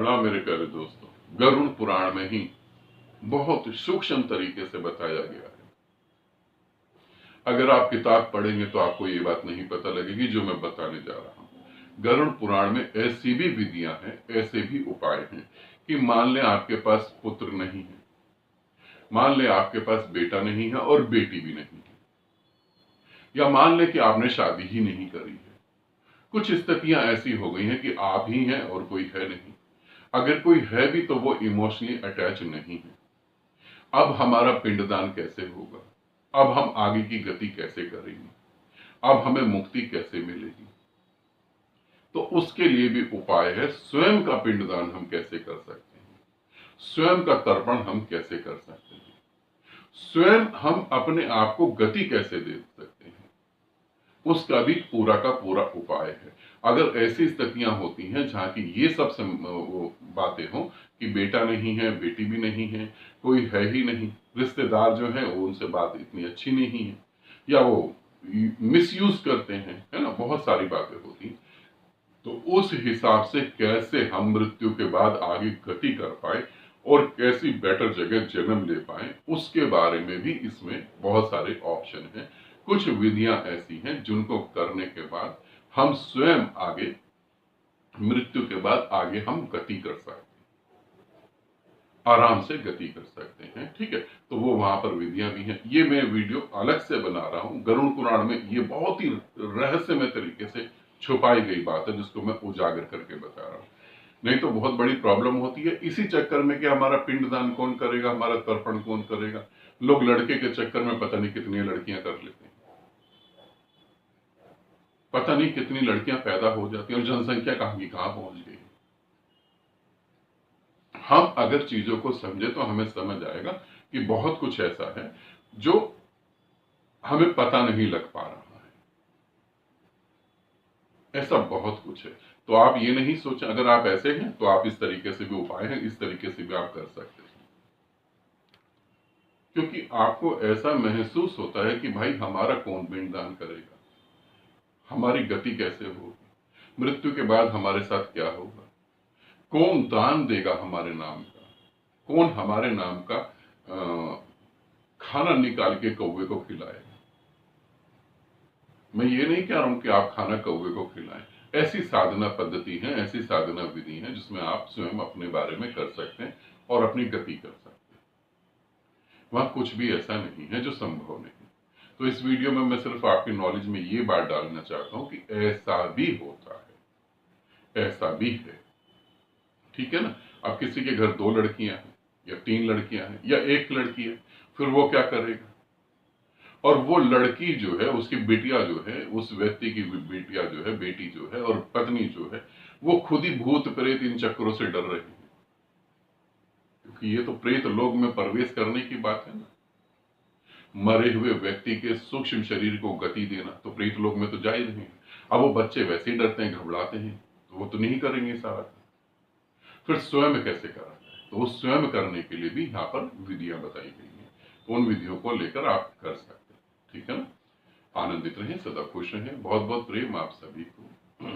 प्रणाम मेरे प्यारे दोस्तों। गरुड़ पुराण में ही बहुत सूक्ष्म तरीके से बताया गया है। अगर आप किताब पढ़ेंगे तो आपको ये बात नहीं पता लगेगी जो मैं बताने जा रहा हूं। गरुड़ पुराण में ऐसी भी विधियां हैं, ऐसे भी उपाय हैं कि मान ले आपके पास पुत्र नहीं है, मान ले आपके पास बेटा नहीं है और बेटी भी नहीं है, या मान ले कि आपने शादी ही नहीं करी है। कुछ स्थितियां ऐसी हो गई हैं कि आप ही हैं और कोई है नहीं। अगर कोई है भी तो वो इमोशनली अटैच नहीं है। अब हमारा पिंडदान कैसे होगा? अब हम आगे की गति कैसे करेंगे? अब हमें मुक्ति कैसे मिलेगी? तो उसके लिए भी उपाय है। स्वयं का पिंडदान हम कैसे कर सकते हैं, स्वयं का तर्पण हम कैसे कर सकते हैं, स्वयं हम अपने आप को गति कैसे दे सकते हैं, उसका भी पूरा का पूरा उपाय है। अगर ऐसी स्थितियां होती हैं जहां की ये सब वो बातें हो कि बेटा नहीं है, बेटी भी नहीं है, कोई है ही नहीं, रिश्तेदार जो है वो उनसे बात इतनी अच्छी नहीं है, या वो मिसयूज करते हैं, है ना, बहुत सारी बातें होती। तो उस हिसाब से कैसे हम मृत्यु के बाद आगे गति कर पाए और कैसी बेटर जगह जन्म ले पाए, उसके बारे में भी इसमें बहुत सारे ऑप्शन हैं। कुछ विधियां ऐसी हैं जिनको करने के बाद हम स्वयं आगे, मृत्यु के बाद आगे हम गति कर सकते हैं, आराम से गति कर सकते हैं। ठीक है, तो वो वहां पर विधियां भी हैं। ये मैं वीडियो अलग से बना रहा हूं। गरुड़ पुराण में ये बहुत ही रहस्यमय तरीके से छुपाई गई बात है जिसको मैं उजागर करके बता रहा हूं। नहीं तो बहुत बड़ी प्रॉब्लम होती है इसी चक्कर में कि हमारा पिंडदान कौन करेगा, हमारा तर्पण कौन करेगा। लोग लड़के के चक्कर में पता नहीं कितनी लड़कियां कर लेते हैं, पता नहीं कितनी लड़कियां पैदा हो जाती हैं और जनसंख्या कहां की कहां पहुंच गई। हम अगर चीजों को समझे तो हमें समझ आएगा कि बहुत कुछ ऐसा है जो हमें पता नहीं लग पा रहा है। ऐसा बहुत कुछ है। तो आप ये नहीं सोचें, अगर आप ऐसे हैं तो आप इस तरीके से भी उपाय हैं, इस तरीके से भी आप कर सकते हैं। क्योंकि आपको ऐसा महसूस होता है कि भाई हमारा कौन पिंडदान करेगा, हमारी गति कैसे होगी, मृत्यु के बाद हमारे साथ क्या होगा, कौन दान देगा हमारे नाम का, कौन हमारे नाम का खाना निकाल के कौवे को खिलाएगा। मैं ये नहीं कह रहा हूं कि आप खाना कौवे को खिलाएं। ऐसी साधना पद्धति है, ऐसी साधना विधि है जिसमें आप स्वयं अपने बारे में कर सकते हैं और अपनी गति कर सकते हैं। वहां कुछ भी ऐसा नहीं है जो संभव नहीं। तो इस वीडियो में मैं सिर्फ आपकी नॉलेज में ये बात डालना चाहता हूं कि ऐसा भी होता है, ऐसा भी है। ठीक है ना। अब किसी के घर 2 लड़कियां हैं या 3 लड़कियां हैं या 1 लड़की है, फिर वो क्या करेगा? और वो लड़की जो है, उसकी बेटिया जो है, उस व्यक्ति की बेटिया जो है, बेटी जो है और पत्नी जो है, वो खुद ही भूत प्रेत इन चक्रों से डर रही है। क्योंकि ये तो प्रेत लोक में प्रवेश करने की बात है ना। मरे हुए व्यक्ति के सूक्ष्म शरीर को गति देना तो प्रेत लोक में तो जा ही नहीं है। अब वो बच्चे वैसे ही डरते हैं, घबराते हैं, तो वो तो नहीं करेंगे सारा। फिर स्वयं कैसे करा जाए? तो वो स्वयं करने के लिए भी यहाँ पर विधियां बताई गई हैं। तो उन विधियों को लेकर आप कर सकते हैं। ठीक है ना। आनंदित रहें, सदा खुश रहें। बहुत बहुत प्रेम आप सभी को।